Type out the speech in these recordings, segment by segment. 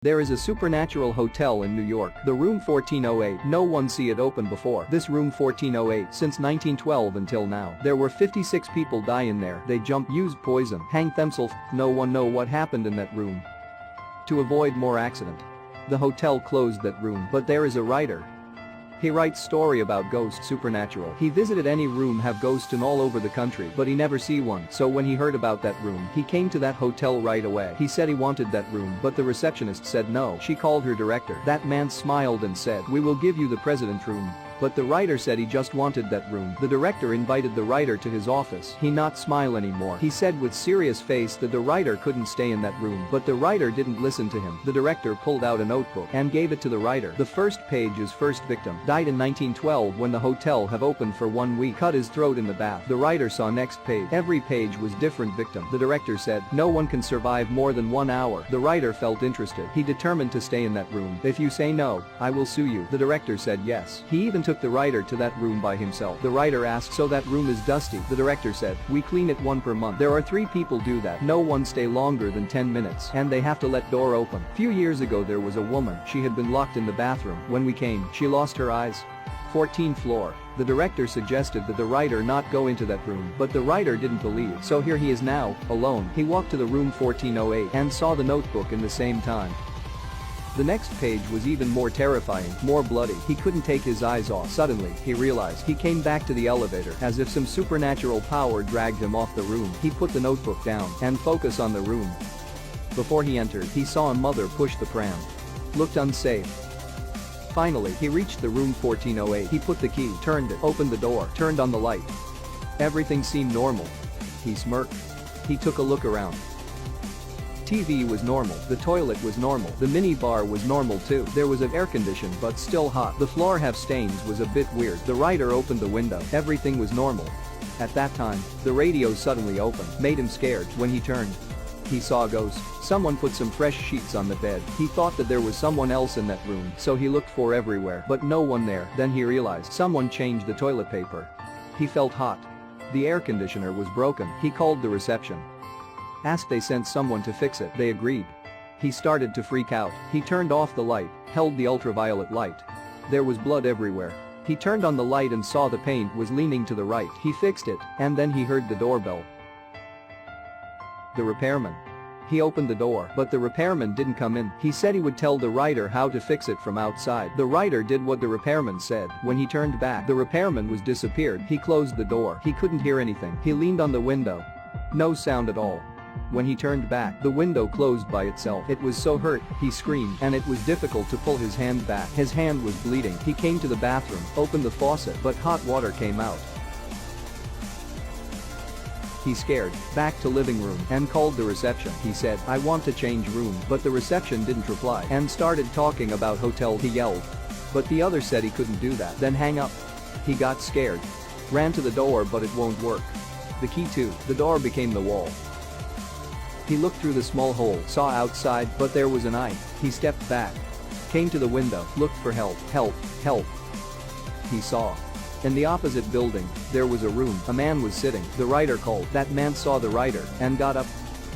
There is a supernatural hotel in New York, the room 1408. No one see it open before. This room 1408 since 1912 until now. There were 56 people die in there. They jump, used poison, hang themselves. No one know what happened in that room. To avoid more accident, the hotel closed that room, but there is a writer. He writes story about ghosts, supernatural. He visited any room have ghosts in all over the country, but he never see one. So when he heard about that room, he came to that hotel right away. He said he wanted that room, but the receptionist said no. She called her director. That man smiled and said, "We will give you the president room." But the writer said he just wanted that room. The director invited the writer to his office. He not smile anymore. He said with serious face that the writer couldn't stay in that room, but the writer didn't listen to him. The director pulled out a notebook and gave it to the writer. The first page is first victim died in 1912 when the hotel have opened for 1 week, cut his throat in the bath. The writer saw next page. Every page was different victim. The director said, "No one can survive more than 1 hour." The writer felt interested. He determined to stay in that room. "If you say no, I will sue you." The director said yes. He even took the writer to that room by himself. The writer asked, "So that room is dusty?" The director said, "We clean it 1 per month. There are 3 people do that. No one stay longer than 10 minutes and they have to let door open." Few years ago there was a woman. She had been locked in the bathroom. When we came, she lost her eyes. 14th floor. The director suggested that the writer not go into that room, but the writer didn't believe. So here he is now, alone. He walked to the room 1408 and saw the notebook in the same time. The next page was even more terrifying, more bloody. He couldn't take his eyes off. Suddenly, he realized. He came back to the elevator as if some supernatural power dragged him off the room. He put the notebook down and focused on the room. Before he entered, he saw a mother push the pram. Looked unsafe. Finally, he reached the room 1408. He put the key, turned it, opened the door, turned on the light. Everything seemed normal. He smirked. He took a look around. TV was normal, the toilet was normal, the mini bar was normal too. There was an air condition but still hot. The floor have stains was a bit weird. The writer opened the window. Everything was normal. At that time, the radio suddenly opened, made him scared. When he turned, he saw a ghost. Someone put some fresh sheets on the bed. He thought that there was someone else in that room, so he looked for everywhere, but no one there. Then he realized someone changed the toilet paper. He felt hot. The air conditioner was broken. He called the reception. Asked they sent someone to fix it. They agreed. He started to freak out. He turned off the light, held the ultraviolet light. There was blood everywhere. He turned on the light and saw the paint was leaning to the right. He fixed it, and then he heard the doorbell. The repairman. He opened the door, but the repairman didn't come in. He said he would tell the writer how to fix it from outside. The writer did what the repairman said. When he turned back, the repairman was disappeared. He closed the door. He couldn't hear anything. He leaned on the window. No sound at all. When he turned back, the window closed by itself. It was so hurt, he screamed, and it was difficult to pull his hand back. His hand was bleeding. He came to the bathroom, opened the faucet, but hot water came out. He scared, back to living room, and called the reception. He said, "I want to change room," but the reception didn't reply and started talking about hotel. He yelled. But the other said he couldn't do that, then hang up. He got scared. Ran to the door but it won't work. The key too. The door became the wall. He looked through the small hole, saw outside, but there was an eye. He stepped back. Came to the window, looked for help, help, help. He saw. In the opposite building, there was a room. A man was sitting. The writer called. That man saw the writer and got up.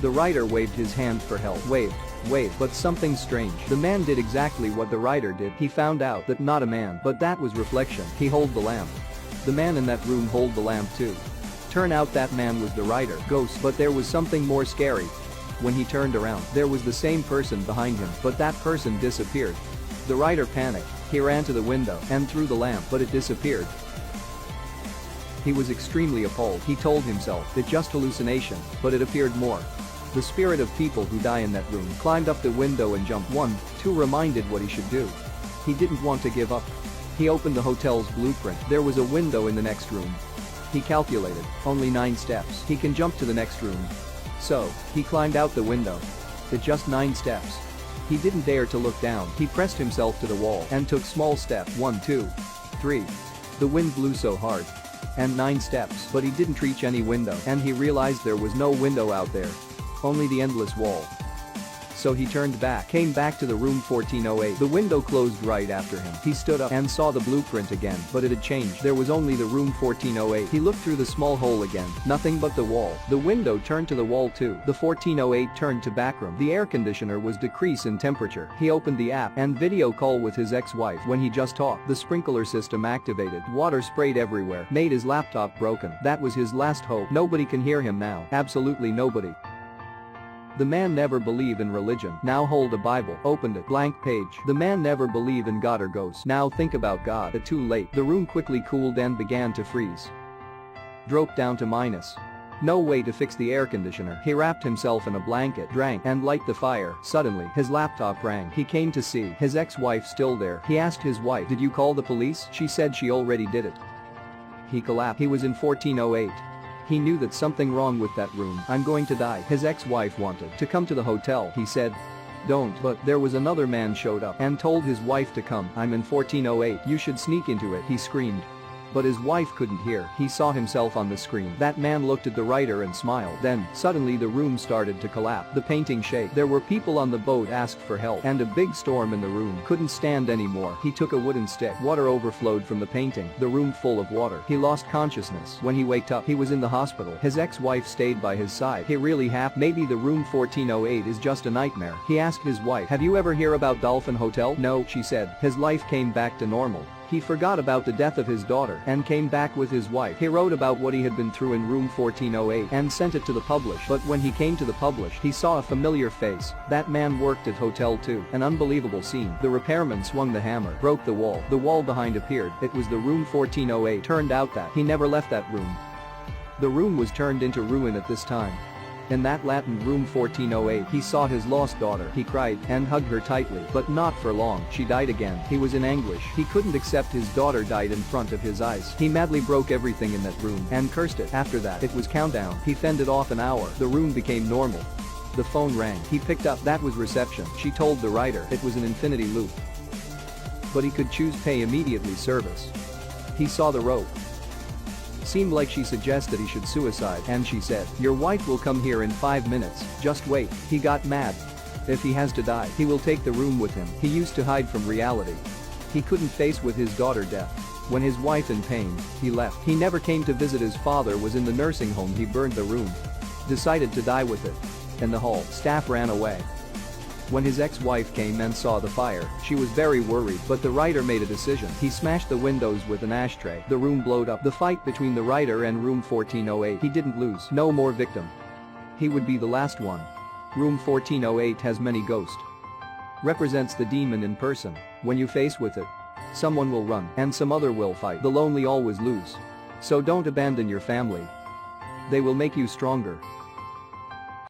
The writer waved his hand for help. Waved, but something strange. The man did exactly what the writer did. He found out that not a man, but that was reflection. He hold the lamp. The man in that room hold the lamp too. Turn out that man was the writer, ghost, but there was something more scary. When he turned around, there was the same person behind him, but that person disappeared. The writer panicked. He ran to the window and threw the lamp, but it disappeared. He was extremely appalled. He told himself that just hallucination, but it appeared more. The spirit of people who die in that room climbed up the window and jumped. 1, 2 reminded what he should do. He didn't want to give up. He opened the hotel's blueprint. There was a window in the next room. He calculated, only 9 steps. He can jump to the next room. So, he climbed out the window. At just 9 steps. He didn't dare to look down. He pressed himself to the wall and took small step. 1, 2, 3. The wind blew so hard. And 9 steps, but he didn't reach any window, and he realized there was no window out there. Only the endless wall. So he turned back, came back to the room 1408. The window closed right after him. He stood up and saw the blueprint again, but it had changed. There was only the room 1408. He looked through the small hole again. Nothing but the wall. The window turned to the wall too. The 1408 turned to backroom. The air conditioner was decrease in temperature. He opened the app and video call with his ex-wife. When he just talked, the sprinkler system activated. Water sprayed everywhere. Made his laptop broken. That was his last hope. Nobody can hear him now. Absolutely nobody. The man never believed in religion. Now hold a Bible. Opened it. Blank page. The man never believed in God or ghosts. Now think about God. But too late. The room quickly cooled and began to freeze. Dropped down to minus. No way to fix the air conditioner. He wrapped himself in a blanket, drank, and light the fire. Suddenly, his laptop rang. He came to see his ex-wife still there. He asked his wife, "Did you call the police?" She said she already did it. He collapsed. He was in 1408. He knew that something wrong with that room. "I'm going to die." His ex-wife wanted to come to the hotel. He said, "Don't," but there was another man showed up and told his wife to come. "I'm in 1408. You should sneak into it," he screamed. But his wife couldn't hear. He saw himself on the screen. That man looked at the writer and smiled. Then, suddenly the room started to collapse. The painting shake. There were people on the boat asked for help and a big storm in the room. Couldn't stand anymore. He took a wooden stick. Water overflowed from the painting. The room full of water. He lost consciousness. When he waked up, he was in the hospital. His ex-wife stayed by his side. He really maybe the room 1408 is just a nightmare. He asked his wife, "Have you ever hear about Dolphin Hotel?" "No," she said. His life came back to normal. He forgot about the death of his daughter and came back with his wife. He wrote about what he had been through in room 1408 and sent it to the publish. But when he came to the publish, he saw a familiar face. That man worked at Hotel 2. An unbelievable scene. The repairman swung the hammer, broke the wall. The wall behind appeared. It was the room 1408. Turned out that he never left that room. The room was turned into ruin at this time. In that Latin room 1408, he saw his lost daughter. He cried and hugged her tightly, but not for long. She died again. He was in anguish. He couldn't accept his daughter died in front of his eyes. He madly broke everything in that room and cursed it. After that, it was countdown. He fended off an hour. The room became normal. The phone rang. He picked up. That was reception. She told the writer it was an infinity loop. But he could choose pay immediately service. He saw the rope. Seemed like she suggested he should suicide, and she said, "Your wife will come here in 5 minutes, just wait." He got mad. If he has to die, he will take the room with him. He used to hide from reality. He couldn't face with his daughter death. When his wife in pain, he left. He never came to visit his father was in the nursing home. He burned the room. Decided to die with it. In the hall, staff ran away. When his ex-wife came and saw the fire, she was very worried, but the writer made a decision. He smashed the windows with an ashtray. The room blowed up. The fight between the writer and room 1408. He didn't lose. No more victim. He would be the last one. Room 1408 has many ghosts. Represents the demon in person. When you face with it, someone will run and some other will fight. The lonely always lose. So don't abandon your family. They will make you stronger.